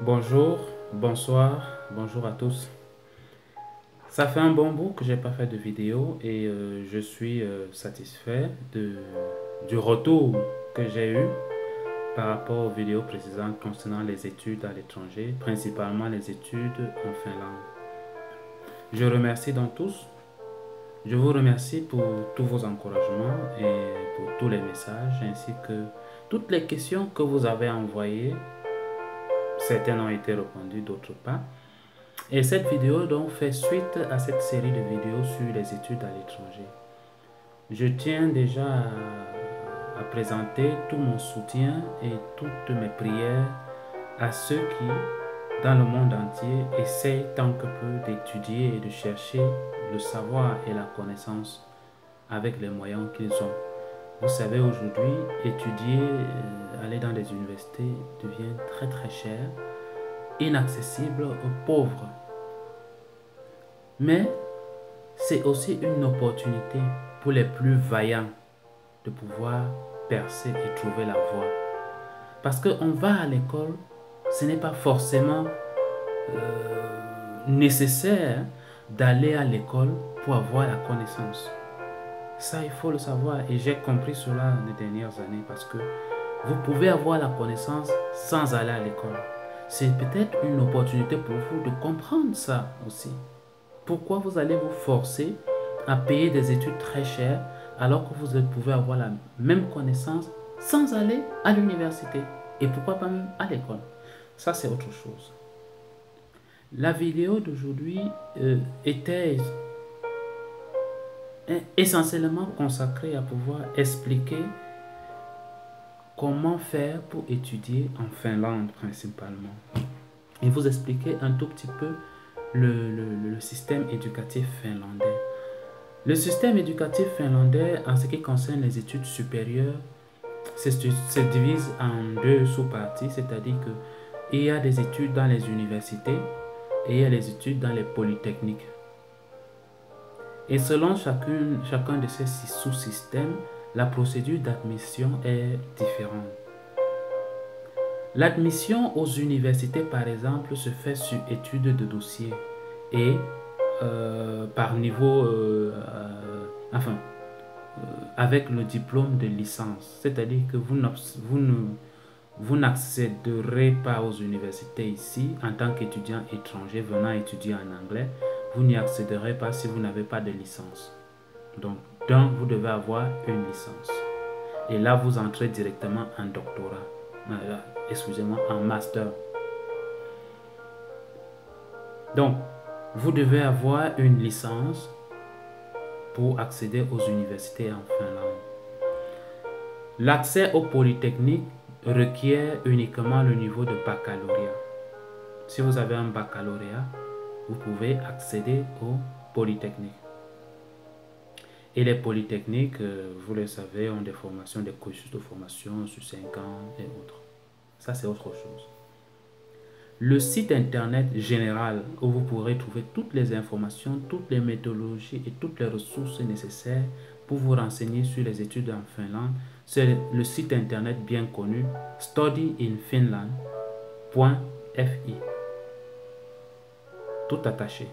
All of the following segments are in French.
Bonjour, bonsoir, bonjour à tous. Ça fait un bon bout que j'ai pas fait de vidéo et je suis satisfait du retour que j'ai eu par rapport aux vidéos précédentes concernant les études à l'étranger, principalement les études en Finlande. Je remercie donc tous. Je vous remercie pour tous vos encouragements et pour tous les messages ainsi que toutes les questions que vous avez envoyées. Certaines ont été répondues, d'autres pas. Et cette vidéo donc fait suite à cette série de vidéos sur les études à l'étranger. Je tiens déjà à présenter tout mon soutien et toutes mes prières à ceux qui, dans le monde entier, essayent tant que peu d'étudier et de chercher le savoir et la connaissance avec les moyens qu'ils ont. Vous savez, aujourd'hui, étudier, aller dans les universités devient très très cher, inaccessible aux pauvres. Mais c'est aussi une opportunité pour les plus vaillants de pouvoir percer et trouver la voie. Parce qu'on va à l'école, ce n'est pas forcément nécessaire d'aller à l'école pour avoir la connaissance. Ça, il faut le savoir et j'ai compris cela les dernières années parce que vous pouvez avoir la connaissance sans aller à l'école. C'est peut-être une opportunité pour vous de comprendre ça aussi. Pourquoi vous allez vous forcer à payer des études très chères alors que vous pouvez avoir la même connaissance sans aller à l'université et pourquoi pas même à l'école? Ça, c'est autre chose. La vidéo d'aujourd'hui était essentiellement consacrée à pouvoir expliquer comment faire pour étudier en Finlande principalement et vous expliquer un tout petit peu le système éducatif finlandais. Le système éducatif finlandais, en ce qui concerne les études supérieures, se divise en deux sous-parties, c'est-à-dire qu'il y a des études dans les universités et il y a les études dans les polytechniques. Et selon chacun de ces sous-systèmes, la procédure d'admission est différente. L'admission aux universités, par exemple, se fait sur études de dossier et par niveau, avec le diplôme de licence. C'est-à-dire que vous n'accéderez pas aux universités ici en tant qu'étudiant étranger venant étudier en anglais. Vous n'y accéderez pas si vous n'avez pas de licence. Donc, vous devez avoir une licence. Et là, vous entrez directement en doctorat. Excusez-moi, en master. Donc, vous devez avoir une licence pour accéder aux universités en Finlande. L'accès aux polytechniques requiert uniquement le niveau de baccalauréat. Si vous avez un baccalauréat, vous pouvez accéder aux polytechniques. Et les polytechniques, vous le savez, ont des formations, des cursus de formation sur 5 ans et autres. Ça, c'est autre chose. Le site internet général où vous pourrez trouver toutes les informations, toutes les méthodologies et toutes les ressources nécessaires pour vous renseigner sur les études en Finlande, c'est le site internet bien connu studyinfinland.fi. Tout attaché.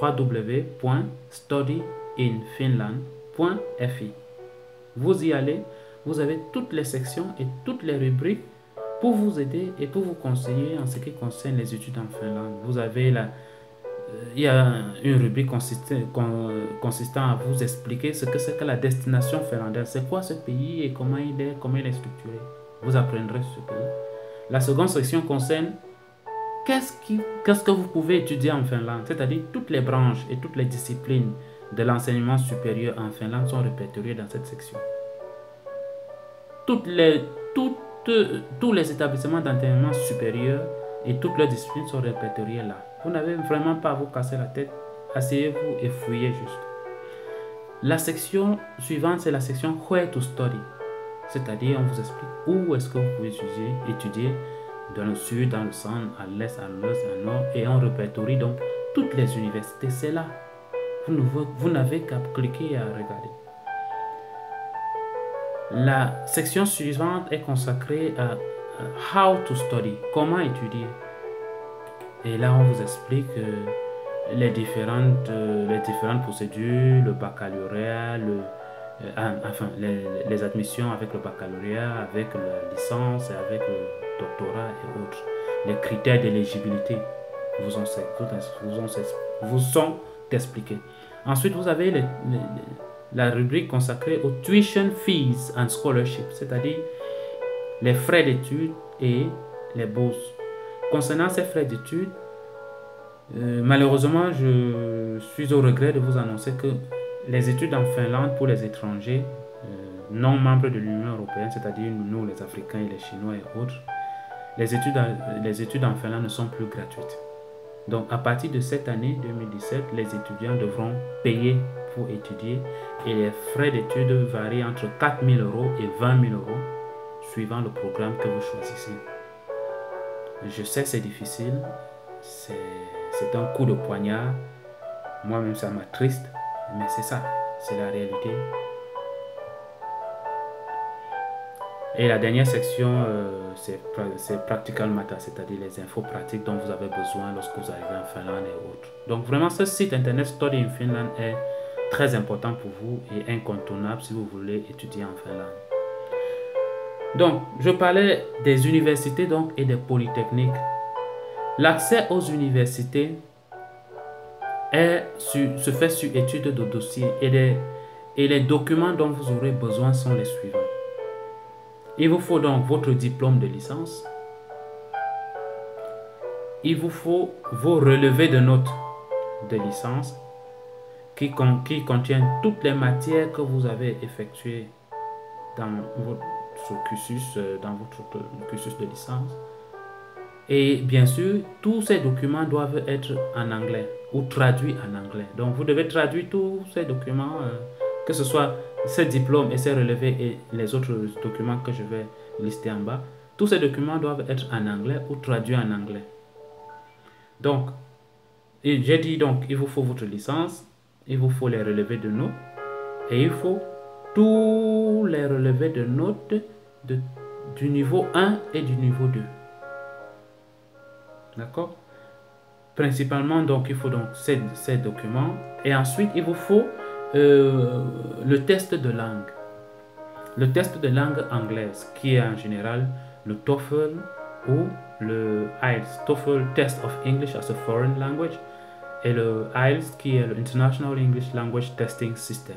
www.studyinfinland.fi. Vous y allez, vous avez toutes les sections et toutes les rubriques pour vous aider et pour vous conseiller en ce qui concerne les études en Finlande. Vous avez il y a une rubrique consistant à vous expliquer ce que c'est que la destination finlandaise. C'est quoi ce pays et comment il est structuré. Vous apprendrez sur ce pays. La seconde section concerne qu'est-ce que vous pouvez étudier en Finlande. C'est-à-dire toutes les branches et toutes les disciplines de l'enseignement supérieur en Finlande sont répertoriées dans cette section. Tous les établissements d'enseignement supérieur et toutes leurs disciplines sont répertoriées là. Vous n'avez vraiment pas à vous casser la tête. Asseyez-vous et fouillez juste. La section suivante, c'est la section Where to Study. C'est-à-dire, on vous explique où est-ce que vous pouvez étudier dans le sud, dans le centre, à l'est, à l'ouest, à nord. Et on répertorie donc toutes les universités. C'est là. Vous n'avez qu'à cliquer et à regarder. La section suivante est consacrée how to study, comment étudier. Et là, on vous explique les différentes procédures, le baccalauréat, enfin, les admissions avec le baccalauréat, avec la licence, et avec le doctorat et autres. Les critères d'éligibilité vous sont expliqués. Ensuite, vous avez la rubrique consacrée aux tuition fees and scholarships, c'est-à-dire les frais d'études et les bourses. Concernant ces frais d'études, malheureusement, je suis au regret de vous annoncer que les études en Finlande pour les étrangers non membres de l'Union européenne, c'est-à-dire nous, les Africains et les Chinois et autres, les études en Finlande ne sont plus gratuites. Donc, à partir de cette année 2017, les étudiants devront payer pour étudier et les frais d'études varient entre 4 000 € et 20 000 € suivant le programme que vous choisissez. Je sais, c'est difficile, c'est un coup de poignard. Moi-même, ça m'attriste, mais c'est ça, c'est la réalité. Et la dernière section, c'est Practical Matter, c'est-à-dire les infos pratiques dont vous avez besoin lorsque vous arrivez en Finlande et autres. Donc vraiment, ce site internet Study in Finland est très important pour vous et incontournable si vous voulez étudier en Finlande. Donc, je parlais des universités donc, et des polytechniques. L'accès aux universités se fait sur étude de dossier et les documents dont vous aurez besoin sont les suivants. Il vous faut donc votre diplôme de licence. Il vous faut vos relevés de notes de licence qui contiennent toutes les matières que vous avez effectuées dans votre cursus de licence. Et bien sûr, tous ces documents doivent être en anglais ou traduits en anglais. Donc, vous devez traduire tous ces documents, que ce soit ces diplômes et ces relevés et les autres documents que je vais lister en bas. Tous ces documents doivent être en anglais ou traduits en anglais. Donc, j'ai dit donc, il vous faut votre licence, il vous faut les relevés de notes et il faut tous les relevés de notes du niveau 1 et du niveau 2. D'accord? Principalement, donc, il faut donc ces documents. Et ensuite, il vous faut le test de langue. Le test de langue anglaise, qui est en général le TOEFL ou le IELTS. TOEFL, Test of English as a Foreign Language. Et le IELTS, qui est le International English Language Testing System.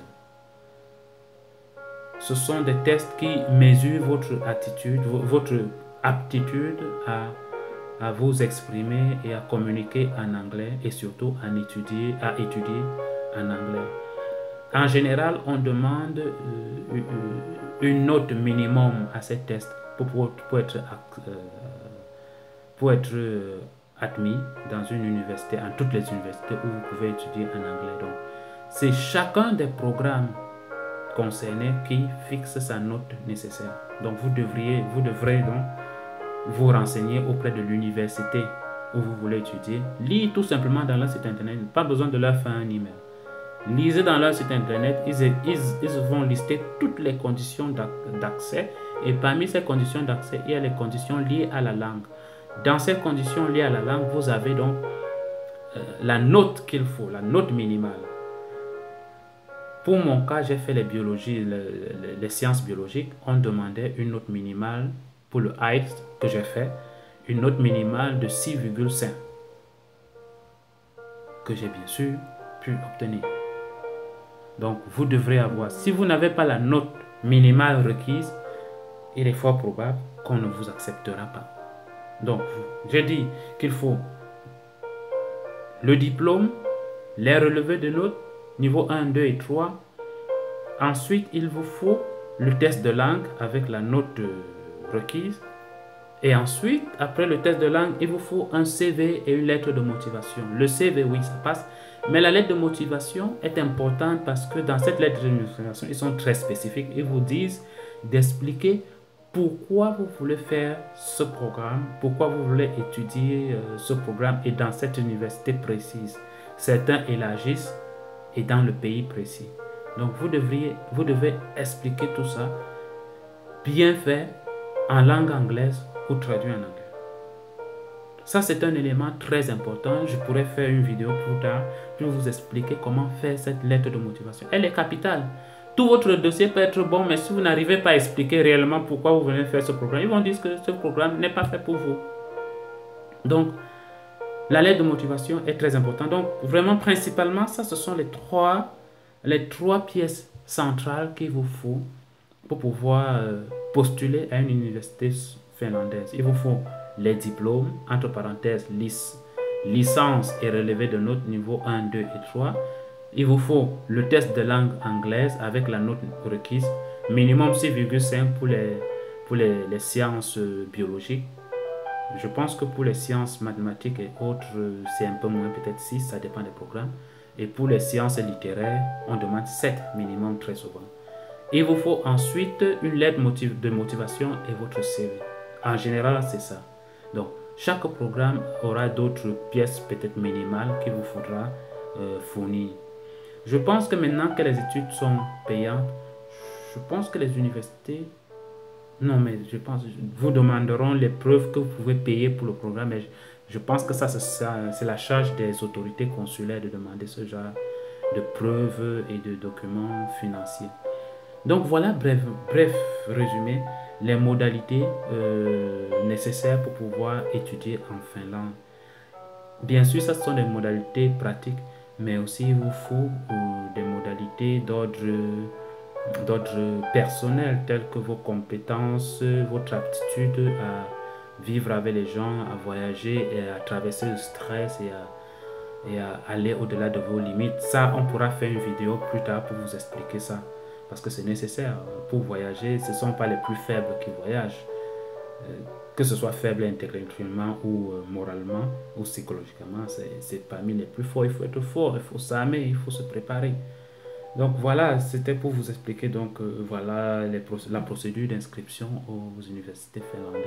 Ce sont des tests qui mesurent votre aptitude à vous exprimer et à communiquer en anglais et surtout à étudier en anglais. En général, on demande une note minimum à ces tests pour être admis dans une université, en toutes les universités où vous pouvez étudier en anglais. Donc, c'est chacun des programmes concernés qui fixe sa note nécessaire. Donc, vous devrez donc vous renseigner auprès de l'université où vous voulez étudier. Lisez tout simplement dans leur site internet. Pas besoin de leur faire un email. Lisez dans leur site internet. Ils vont lister toutes les conditions d'accès. Et parmi ces conditions d'accès, il y a les conditions liées à la langue. Dans ces conditions liées à la langue, vous avez donc la note qu'il faut, la note minimale. Pour mon cas, j'ai fait les sciences biologiques. On demandait une note minimale pour le IELTS que j'ai fait, une note minimale de 6,5 que j'ai bien sûr pu obtenir. Donc, vous devrez avoir, si vous n'avez pas la note minimale requise, il est fort probable qu'on ne vous acceptera pas. Donc, j'ai dit qu'il faut le diplôme, les relevés de notes, niveau 1, 2 et 3. Ensuite, il vous faut le test de langue avec la note requise. Et ensuite, après le test de langue, il vous faut un CV et une lettre de motivation. Le CV, oui, ça passe. Mais la lettre de motivation est importante parce que dans cette lettre de motivation, ils sont très spécifiques. Ils vous disent d'expliquer pourquoi vous voulez faire ce programme, pourquoi vous voulez étudier ce programme et dans cette université précise. Certains élargissent et dans le pays précis. Donc, vous devez expliquer tout ça, bien fait, en langue anglaise ou traduit en anglais. Ça, c'est un élément très important. Je pourrais faire une vidéo plus tard pour vous expliquer comment faire cette lettre de motivation. Elle est capitale. Tout votre dossier peut être bon, mais si vous n'arrivez pas à expliquer réellement pourquoi vous venez faire ce programme, ils vont dire que ce programme n'est pas fait pour vous. Donc, la lettre de motivation est très importante. Donc, vraiment, principalement, ça, ce sont les trois pièces centrales qu'il vous faut pour pouvoir postuler à une université finlandaise. Il vous faut les diplômes, entre parenthèses, licence et relevé de notes niveau 1, 2 et 3. Il vous faut le test de langue anglaise avec la note requise, minimum 6,5 pour les sciences biologiques. Je pense que pour les sciences mathématiques et autres, c'est un peu moins, peut-être 6, ça dépend des programmes. Et pour les sciences littéraires, on demande 7 minimum très souvent. Il vous faut ensuite une lettre de motivation et votre CV. En général, c'est ça. Donc, chaque programme aura d'autres pièces peut-être minimales qu'il vous faudra fournir. Je pense que maintenant que les études sont payantes, je pense que les universités... Non, mais je pense vous demanderont les preuves que vous pouvez payer pour le programme. Mais je pense que ça, c'est la charge des autorités consulaires de demander ce genre de preuves et de documents financiers. Donc voilà, bref résumé, les modalités nécessaires pour pouvoir étudier en Finlande. Bien sûr, ça ce sont des modalités pratiques, mais aussi il vous faut des modalités d'ordre personnel, telles que vos compétences, votre aptitude à vivre avec les gens, à voyager et à traverser le stress et à aller au-delà de vos limites. Ça, on pourra faire une vidéo plus tard pour vous expliquer ça. Parce que c'est nécessaire. Pour voyager, ce ne sont pas les plus faibles qui voyagent. Que ce soit faible intellectuellement ou moralement ou psychologiquement, c'est parmi les plus forts. Il faut être fort, il faut s'armer, il faut se préparer. Donc voilà, c'était pour vous expliquer donc voilà la procédure d'inscription aux universités finlandaises.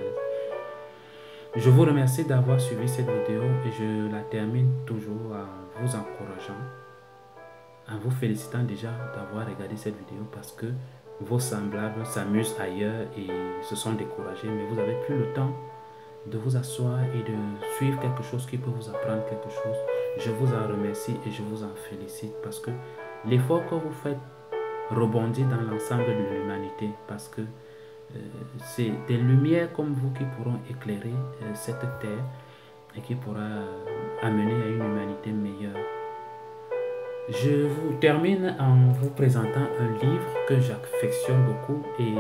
Je vous remercie d'avoir suivi cette vidéo et je la termine toujours en vous encourageant, en vous félicitant déjà d'avoir regardé cette vidéo parce que vos semblables s'amusent ailleurs et se sont découragés, mais vous n'avez plus le temps de vous asseoir et de suivre quelque chose qui peut vous apprendre quelque chose. Je vous en remercie et je vous en félicite parce que l'effort que vous faites rebondit dans l'ensemble de l'humanité parce que c'est des lumières comme vous qui pourront éclairer cette terre et qui pourra amener à une humanité meilleure. Je vous termine en vous présentant un livre que j'affectionne beaucoup et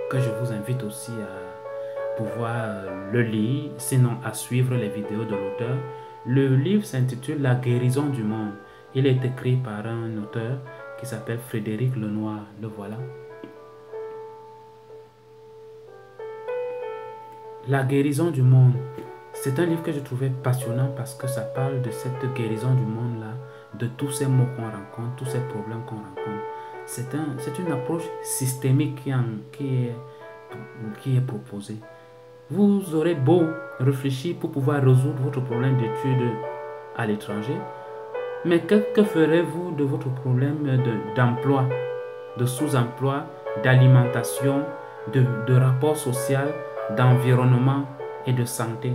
que je vous invite aussi à pouvoir le lire, sinon à suivre les vidéos de l'auteur. Le livre s'intitule La guérison du monde. Il est écrit par un auteur qui s'appelle Frédéric Lenoir. Le voilà. La guérison du monde. C'est un livre que je trouvais passionnant parce que ça parle de cette guérison du monde-là, de tous ces maux qu'on rencontre, tous ces problèmes qu'on rencontre. C'est une approche systémique qui est proposée. Vous aurez beau réfléchir pour pouvoir résoudre votre problème d'études à l'étranger, mais que ferez-vous de votre problème d'emploi, de sous-emploi, d'alimentation, de rapport social, d'environnement et de santé?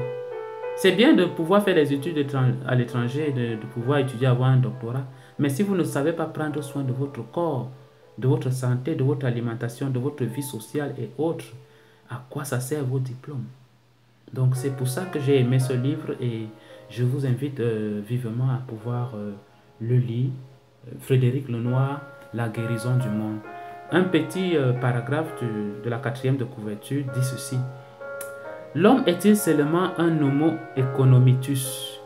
C'est bien de pouvoir faire des études à l'étranger, de pouvoir étudier, avoir un doctorat, mais si vous ne savez pas prendre soin de votre corps, de votre santé, de votre alimentation, de votre vie sociale et autres, à quoi ça sert vos diplômes? Donc c'est pour ça que j'ai aimé ce livre et je vous invite vivement à pouvoir le lire. Frédéric Lenoir, La guérison du monde. Un petit paragraphe de la 4e de couverture dit ceci. L'homme est-il seulement un homo economitus?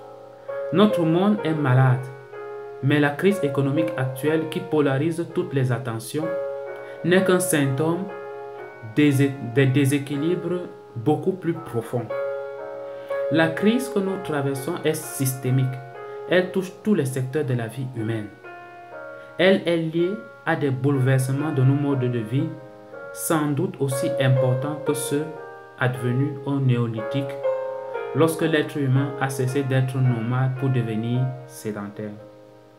Notre monde est malade, mais la crise économique actuelle qui polarise toutes les attentions n'est qu'un symptôme des déséquilibres beaucoup plus profonds. La crise que nous traversons est systémique. Elle touche tous les secteurs de la vie humaine. Elle est liée à des bouleversements de nos modes de vie, sans doute aussi importants que ceux advenus au néolithique, lorsque l'être humain a cessé d'être nomade pour devenir sédentaire.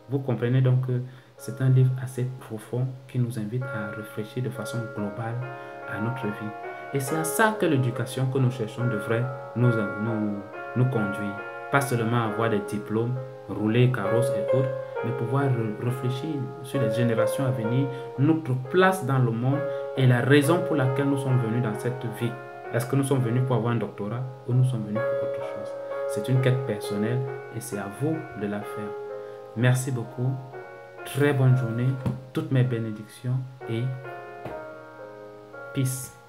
Vous comprenez donc que c'est un livre assez profond qui nous invite à réfléchir de façon globale à notre vie. Et c'est à ça que l'éducation que nous cherchons devrait nous conduire. Pas seulement avoir des diplômes, rouler, carrosse et autres, mais pouvoir réfléchir sur les générations à venir, notre place dans le monde et la raison pour laquelle nous sommes venus dans cette vie. Est-ce que nous sommes venus pour avoir un doctorat ou nous sommes venus pour autre chose? C'est une quête personnelle et c'est à vous de la faire. Merci beaucoup. Très bonne journée. Toutes mes bénédictions et peace.